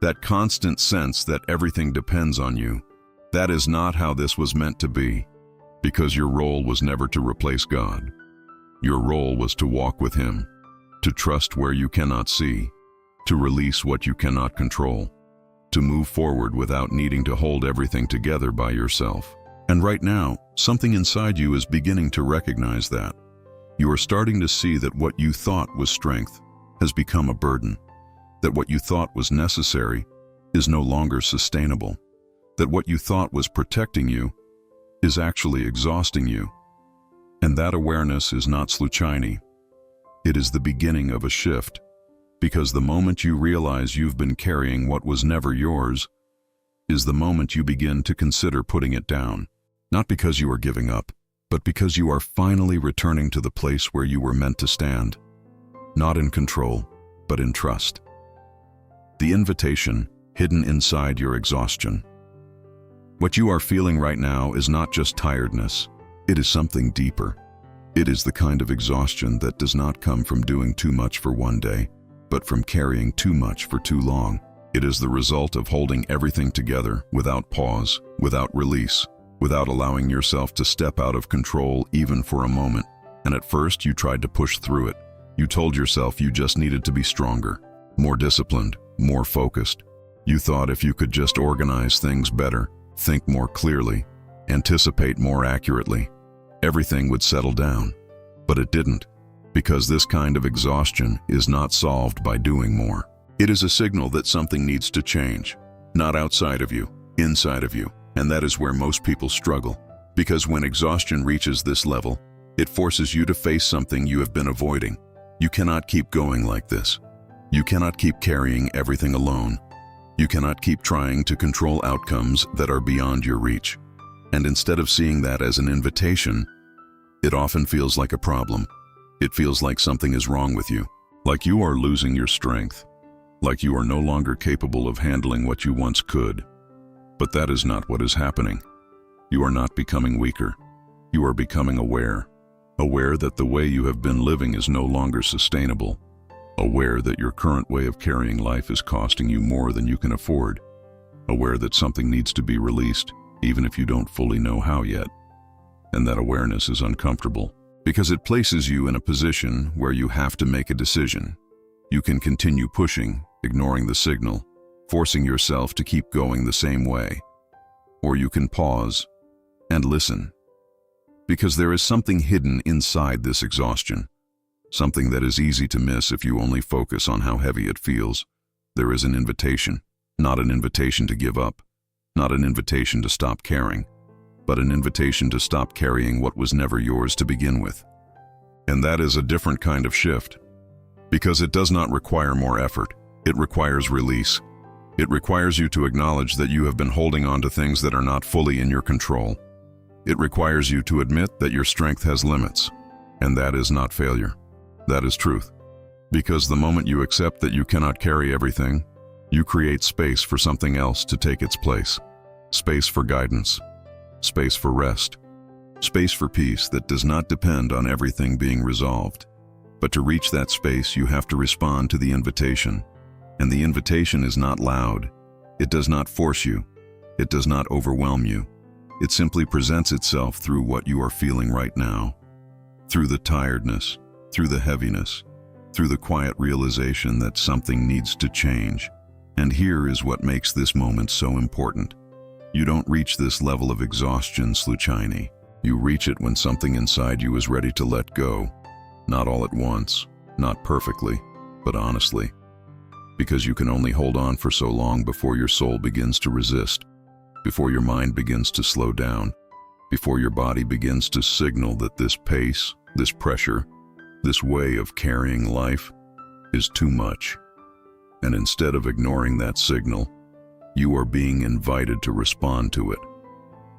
that constant sense that everything depends on you. That is not how this was meant to be, because your role was never to replace God. Your role was to walk with Him, to trust where you cannot see, to release what you cannot control, to move forward without needing to hold everything together by yourself. And right now, something inside you is beginning to recognize that. You are starting to see that what you thought was strength has become a burden, that what you thought was necessary is no longer sustainable, that what you thought was protecting you is actually exhausting you. And that awareness is not sluchiny. It is the beginning of a shift, because the moment you realize you've been carrying what was never yours is the moment you begin to consider putting it down. Not because you are giving up, but because you are finally returning to the place where you were meant to stand. Not in control, but in trust. The invitation hidden inside your exhaustion. What you are feeling right now is not just tiredness. It is something deeper. It is the kind of exhaustion that does not come from doing too much for one day, but from carrying too much for too long. It is the result of holding everything together without pause, without release, without allowing yourself to step out of control even for a moment. And at first you tried to push through it. You told yourself you just needed to be stronger, more disciplined, more focused. You thought if you could just organize things better, think more clearly, anticipate more accurately, everything would settle down. But it didn't, because this kind of exhaustion is not solved by doing more. It is a signal that something needs to change, not outside of you, inside of you. And that is where most people struggle, because when exhaustion reaches this level, it forces you to face something you have been avoiding. You cannot keep going like this. You cannot keep carrying everything alone. You cannot keep trying to control outcomes that are beyond your reach. And instead of seeing that as an invitation, it often feels like a problem. It feels like something is wrong with you, like you are losing your strength, like you are no longer capable of handling what you once could. But that is not what is happening. You are not becoming weaker. You are becoming aware. Aware that the way you have been living is no longer sustainable. Aware that your current way of carrying life is costing you more than you can afford. Aware that something needs to be released, even if you don't fully know how yet. And that awareness is uncomfortable, because it places you in a position where you have to make a decision. You can continue pushing, ignoring the signal, forcing yourself to keep going the same way. Or you can pause and listen. Because there is something hidden inside this exhaustion. something that is easy to miss if you only focus on how heavy it feels. There is an invitation, not an invitation to give up, not an invitation to stop caring, but an invitation to stop carrying what was never yours to begin with. And that is a different kind of shift, because it does not require more effort. It requires release. It requires you to acknowledge that you have been holding on to things that are not fully in your control. It requires you to admit that your strength has limits, and that is not failure. That is truth. Because the moment you accept that you cannot carry everything, you create space for something else to take its place. Space for guidance. Space for rest. Space for peace that does not depend on everything being resolved. But to reach that space, you have to respond to the invitation. And the invitation is not loud. It does not force you. It does not overwhelm you. It simply presents itself through what you are feeling right now. Through the tiredness, through the heaviness, through the quiet realization that something needs to change. And here is what makes this moment so important. You don't reach this level of exhaustion sluchiny. You reach it when something inside you is ready to let go. Not all at once, not perfectly, but honestly. Because you can only hold on for so long before your soul begins to resist, before your mind begins to slow down, before your body begins to signal that this pace, this pressure, this way of carrying life is too much. And instead of ignoring that signal, you are being invited to respond to it,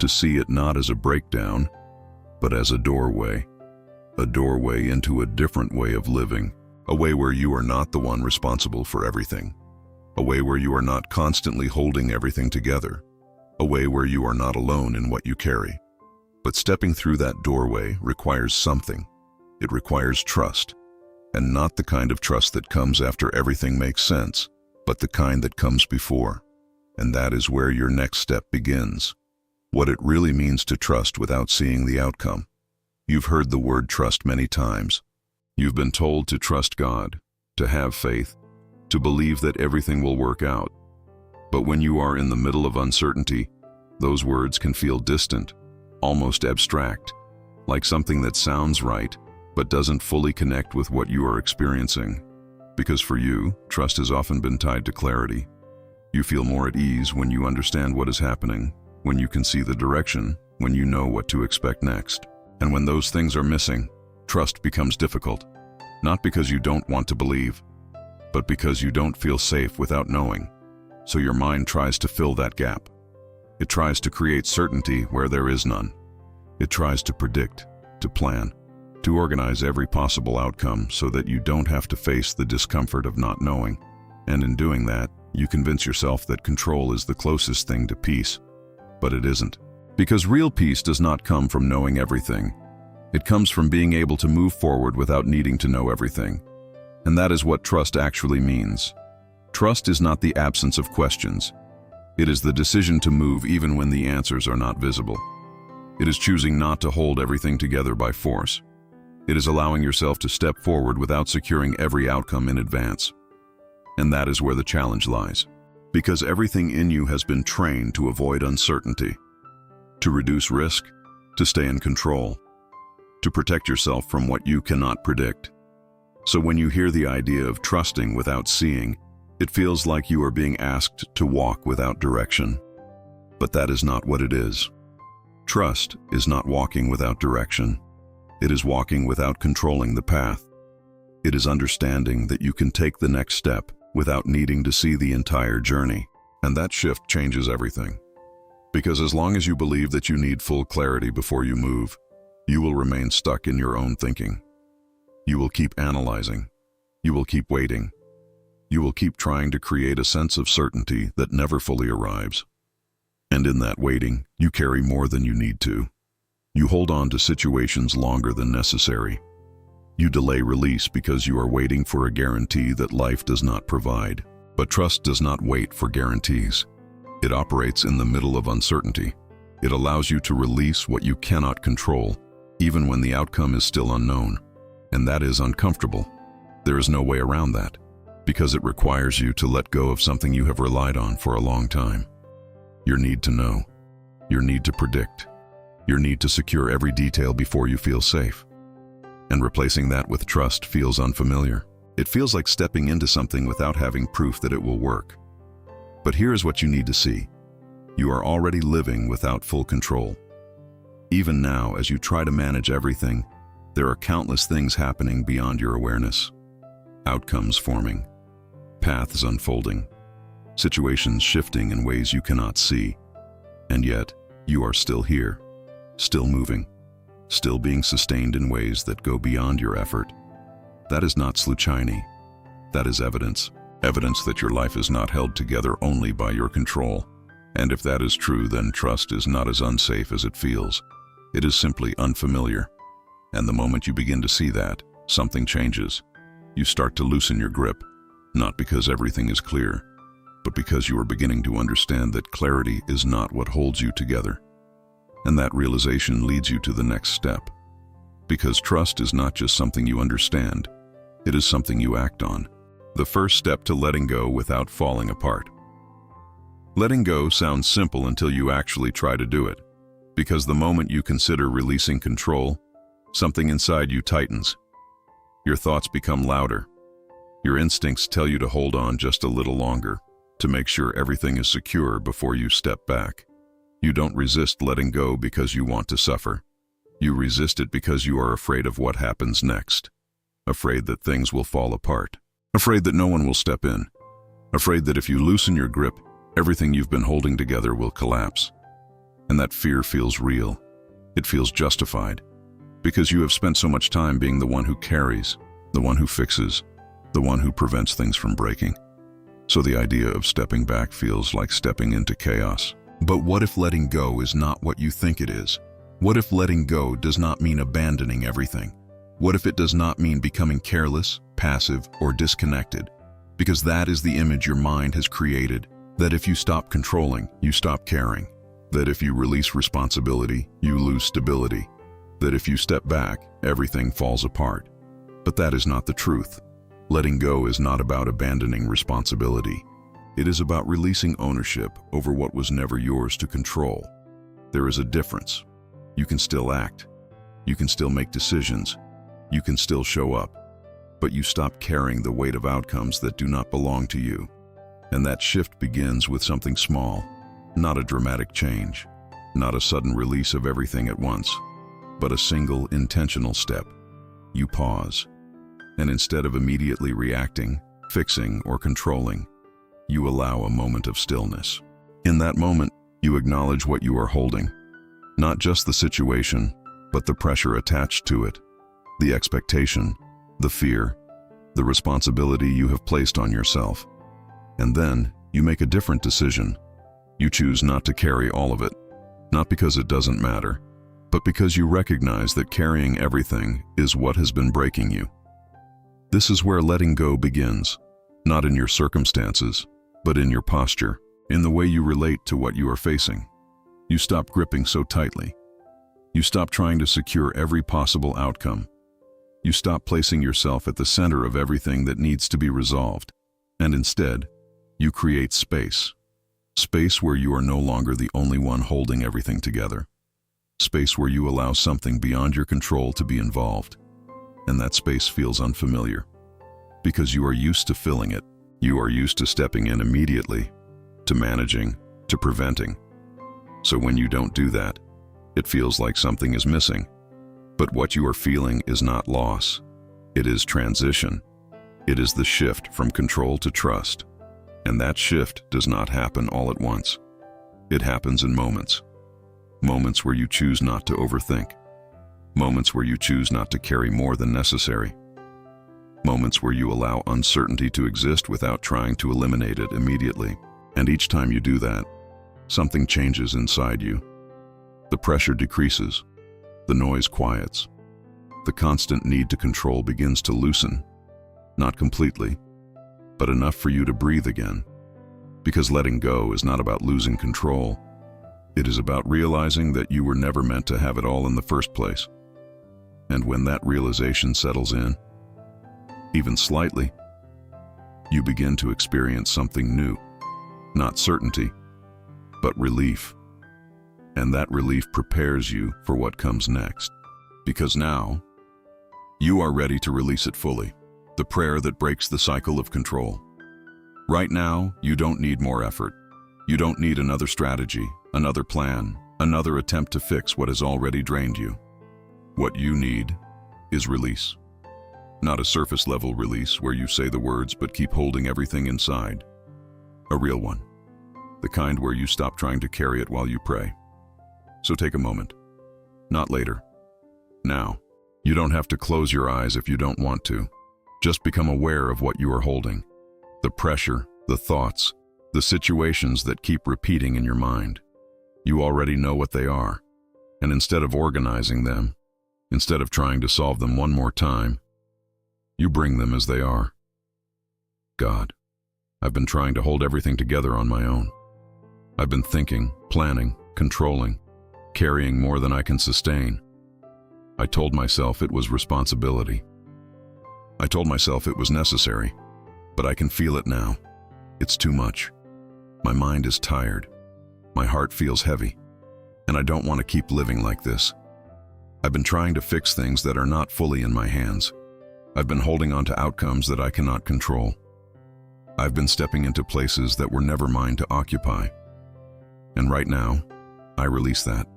to see it not as a breakdown, but as a doorway into a different way of living, a way where you are not the one responsible for everything, a way where you are not constantly holding everything together, a way where you are not alone in what you carry. But stepping through that doorway requires something. It requires trust, and not the kind of trust that comes after everything makes sense, but the kind that comes before. And that is where your next step begins. What it really means to trust without seeing the outcome. You've heard the word trust many times. You've been told to trust God, to have faith, to believe that everything will work out. But when you are in the middle of uncertainty, those words can feel distant, almost abstract, like something that sounds right, but doesn't fully connect with what you are experiencing. Because for you, trust has often been tied to clarity. You feel more at ease when you understand what is happening, when you can see the direction, when you know what to expect next. And when those things are missing, trust becomes difficult. Not because you don't want to believe, but because you don't feel safe without knowing. So your mind tries to fill that gap. It tries to create certainty where there is none. It tries to predict, to plan, to organize every possible outcome so that you don't have to face the discomfort of not knowing. And in doing that, you convince yourself that control is the closest thing to peace. But it isn't. Because real peace does not come from knowing everything. It comes from being able to move forward without needing to know everything. And that is what trust actually means. Trust is not the absence of questions. It is the decision to move even when the answers are not visible. It is choosing not to hold everything together by force. It is allowing yourself to step forward without securing every outcome in advance. And that is where the challenge lies. Because everything in you has been trained to avoid uncertainty, to reduce risk, to stay in control, to protect yourself from what you cannot predict. So when you hear the idea of trusting without seeing, it feels like you are being asked to walk without direction. But that is not what it is. Trust is not walking without direction. It is walking without controlling the path. It is understanding that you can take the next step without needing to see the entire journey. And that shift changes everything. Because as long as you believe that you need full clarity before you move, you will remain stuck in your own thinking. You will keep analyzing. You will keep waiting. You will keep trying to create a sense of certainty that never fully arrives. And in that waiting, you carry more than you need to. You hold on to situations longer than necessary. You delay release because you are waiting for a guarantee that life does not provide. But trust does not wait for guarantees. It operates in the middle of uncertainty. It allows you to release what you cannot control, even when the outcome is still unknown. And that is uncomfortable. There is no way around that, because it requires you to let go of something you have relied on for a long time. Your need to know, your need to predict, your need to secure every detail before you feel safe. And replacing that with trust feels unfamiliar. It feels like stepping into something without having proof that it will work. But here's what you need to see. You are already living without full control. Even now, as you try to manage everything, there are countless things happening beyond your awareness. Outcomes forming, paths unfolding, situations shifting in ways you cannot see. And yet, you are still here, still moving, still being sustained in ways that go beyond your effort. That is not sluchiny. That is evidence. Evidence that your life is not held together only by your control. And if that is true, then trust is not as unsafe as it feels. It is simply unfamiliar. And the moment you begin to see that, something changes. You start to loosen your grip, not because everything is clear, but because you are beginning to understand that clarity is not what holds you together. And that realization leads you to the next step. Because trust is not just something you understand, it is something you act on. The first step to letting go without falling apart. Letting go sounds simple until you actually try to do it. Because the moment you consider releasing control, something inside you tightens. Your thoughts become louder. Your instincts tell you to hold on just a little longer, to make sure everything is secure before you step back. You don't resist letting go because you want to suffer. You resist it because you are afraid of what happens next. Afraid that things will fall apart. Afraid that no one will step in. Afraid that if you loosen your grip, everything you've been holding together will collapse. And that fear feels real. It feels justified. Because you have spent so much time being the one who carries, the one who fixes, the one who prevents things from breaking. So the idea of stepping back feels like stepping into chaos. But what if letting go is not what you think it is? What if letting go does not mean abandoning everything? What if it does not mean becoming careless, passive, or disconnected? Because that is the image your mind has created, that if you stop controlling, you stop caring. That if you release responsibility, you lose stability. That if you step back, everything falls apart. But that is not the truth. Letting go is not about abandoning responsibility. It is about releasing ownership over what was never yours to control. There is a difference. You can still act. You can still make decisions. You can still show up. But you stop carrying the weight of outcomes that do not belong to you. And that shift begins with something small, not a dramatic change, not a sudden release of everything at once, but a single intentional step. You pause, and instead of immediately reacting, fixing, or controlling, you allow a moment of stillness. In that moment, you acknowledge what you are holding, not just the situation, but the pressure attached to it, the expectation, the fear, the responsibility you have placed on yourself. And then, you make a different decision. You choose not to carry all of it, not because it doesn't matter, but because you recognize that carrying everything is what has been breaking you. This is where letting go begins, not in your circumstances, but in your posture, in the way you relate to what you are facing. You stop gripping so tightly. You stop trying to secure every possible outcome. You stop placing yourself at the center of everything that needs to be resolved. And instead, you create space. Space where you are no longer the only one holding everything together. Space where you allow something beyond your control to be involved. And that space feels unfamiliar. Because you are used to filling it. You are used to stepping in immediately, to managing, to preventing. So when you don't do that, it feels like something is missing. But what you are feeling is not loss. It is transition. It is the shift from control to trust. And that shift does not happen all at once. It happens in moments. Moments where you choose not to overthink. Moments where you choose not to carry more than necessary. Moments where you allow uncertainty to exist without trying to eliminate it immediately. And each time you do that, something changes inside you. The pressure decreases. The noise quiets. The constant need to control begins to loosen. Not completely, but enough for you to breathe again. Because letting go is not about losing control. It is about realizing that you were never meant to have it all in the first place. And when that realization settles in, even slightly, you begin to experience something new. Not certainty, but relief. And that relief prepares you for what comes next. Because now, You are ready to release it fully, the prayer that breaks the cycle of control. Right now, you don't need more effort. You don't need another strategy, another plan, another attempt to fix what has already drained you. What you need is release. Not a surface-level release where you say the words but keep holding everything inside. A real one. The kind where you stop trying to carry it while you pray. So take a moment. Not later. Now. You don't have to close your eyes if you don't want to. Just become aware of what you are holding. The pressure, the thoughts, the situations that keep repeating in your mind. You already know what they are. And instead of organizing them, instead of trying to solve them one more time, you bring them as they are. God, I've been trying to hold everything together on my own. I've been thinking, planning, controlling, carrying more than I can sustain. I told myself it was responsibility. I told myself it was necessary, but I can feel it now. It's too much. My mind is tired. My heart feels heavy, and I don't want to keep living like this. I've been trying to fix things that are not fully in my hands. I've been holding on to outcomes that I cannot control. I've been stepping into places that were never mine to occupy. And right now, I release that.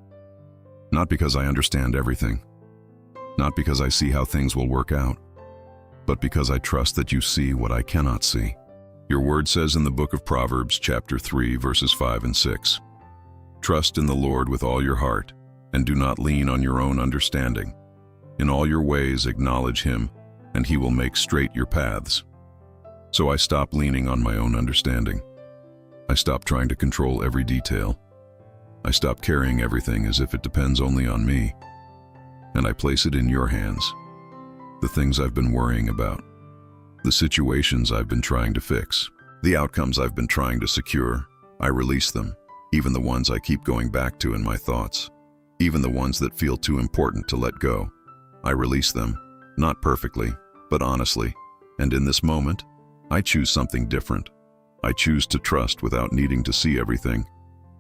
Not because I understand everything. Not because I see how things will work out, but because I trust that you see what I cannot see. Your word says in the book of Proverbs, chapter 3, verses 5 and 6, "Trust in the Lord with all your heart, and do not lean on your own understanding. In all your ways acknowledge him, and he will make straight your paths." So I stop leaning on my own understanding. I stop trying to control every detail. I stop carrying everything as if it depends only on me. And I place it in your hands. The things I've been worrying about, the situations I've been trying to fix, the outcomes I've been trying to secure, I release them, even the ones I keep going back to in my thoughts, even the ones that feel too important to let go. I release them, not perfectly, but honestly, and in this moment, I choose something different. I choose to trust without needing to see everything.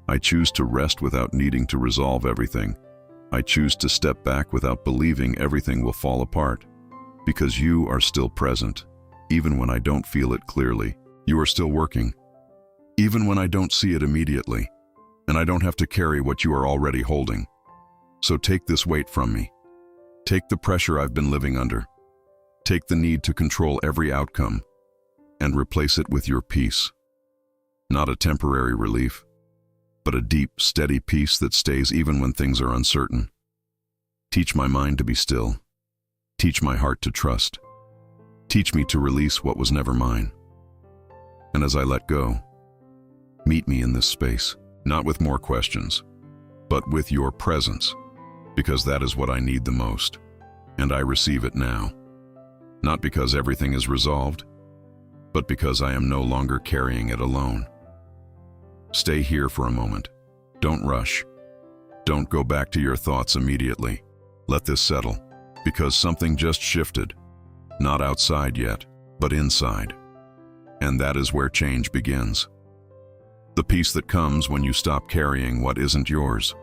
I choose to rest without needing to resolve everything. I choose to step back without believing everything will fall apart. Because you are still present, even when I don't feel it clearly. You are still working, even when I don't see it immediately, and I don't have to carry what you are already holding. So take this weight from me. Take the pressure I've been living under. Take the need to control every outcome, and replace it with your peace. Not a temporary relief, but a deep, steady peace that stays even when things are uncertain. Teach my mind to be still. Teach my heart to trust. Teach me to release what was never mine. And as I let go, meet me in this space, not with more questions, but with your presence, because that is what I need the most, and I receive it now. Not because everything is resolved, but because I am no longer carrying it alone. Stay here for a moment. Don't rush. Don't go back to your thoughts immediately. Let this settle, because something just shifted. Not outside yet, but inside. And that is where change begins. The peace that comes when you stop carrying what isn't yours.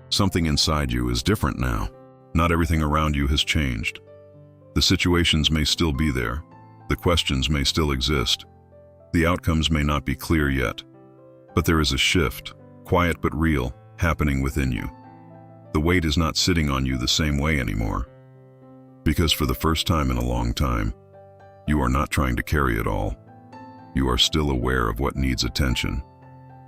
Something inside you is different now. Not everything around you has changed. The situations may still be there. The questions may still exist. The outcomes may not be clear yet. But there is a shift, quiet but real, happening within you. The weight is not sitting on you the same way anymore. Because for the first time in a long time, you are not trying to carry it all. You are still aware of what needs attention.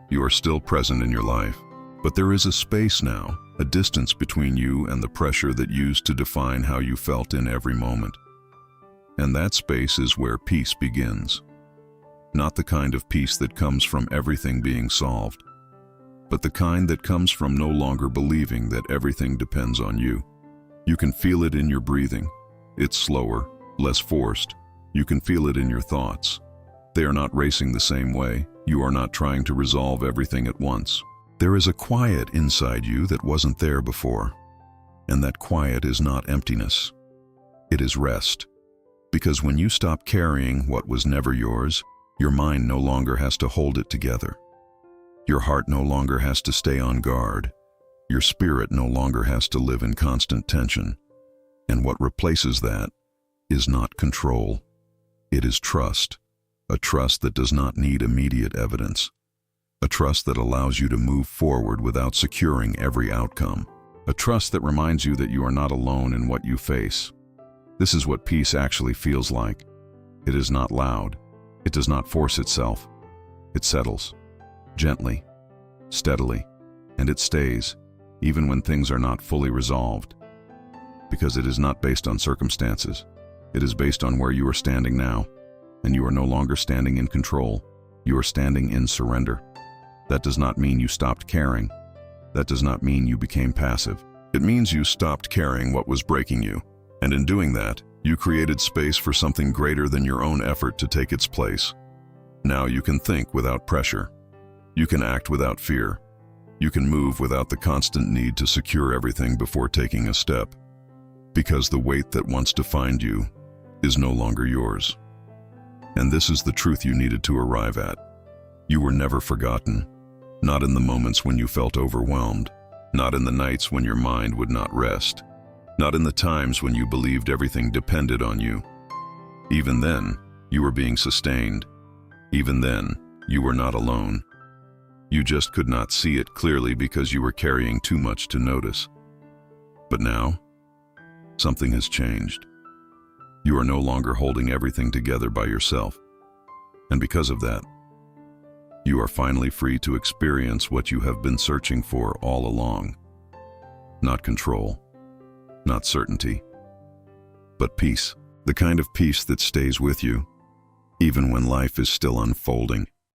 You are still present in your life. But there is a space now, a distance between you and the pressure that used to define how you felt in every moment. And that space is where peace begins. Not the kind of peace that comes from everything being solved, but the kind that comes from no longer believing that everything depends on you. You can feel it in your breathing. It's slower, less forced. You can feel it in your thoughts. They are not racing the same way. You are not trying to resolve everything at once. There is a quiet inside you that wasn't there before. And that quiet is not emptiness. It is rest. Because when you stop carrying what was never yours, your mind no longer has to hold it together. Your heart no longer has to stay on guard. Your spirit no longer has to live in constant tension. And what replaces that is not control. It is trust, a trust that does not need immediate evidence, a trust that allows you to move forward without securing every outcome, a trust that reminds you that you are not alone in what you face. This is what peace actually feels like. It is not loud. It does not force itself. It settles, gently, steadily, and it stays, even when things are not fully resolved. Because it is not based on circumstances. It is based on where you are standing now, and you are no longer standing in control. You are standing in surrender. That does not mean you stopped caring. That does not mean you became passive. It means you stopped carrying what was breaking you, and in doing that, you created space for something greater than your own effort to take its place. Now you can think without pressure. You can act without fear. You can move without the constant need to secure everything before taking a step. Because the weight that once defined you is no longer yours. And this is the truth you needed to arrive at. You were never forgotten, not in the moments when you felt overwhelmed, not in the nights when your mind would not rest, not in the times when you believed everything depended on you. Even then, you were being sustained. Even then, you were not alone. You just could not see it clearly because you were carrying too much to notice. But now, something has changed. You are no longer holding everything together by yourself. And because of that, you are finally free to experience what you have been searching for all along. Not control, not certainty, but peace. The kind of peace that stays with you, even when life is still unfolding.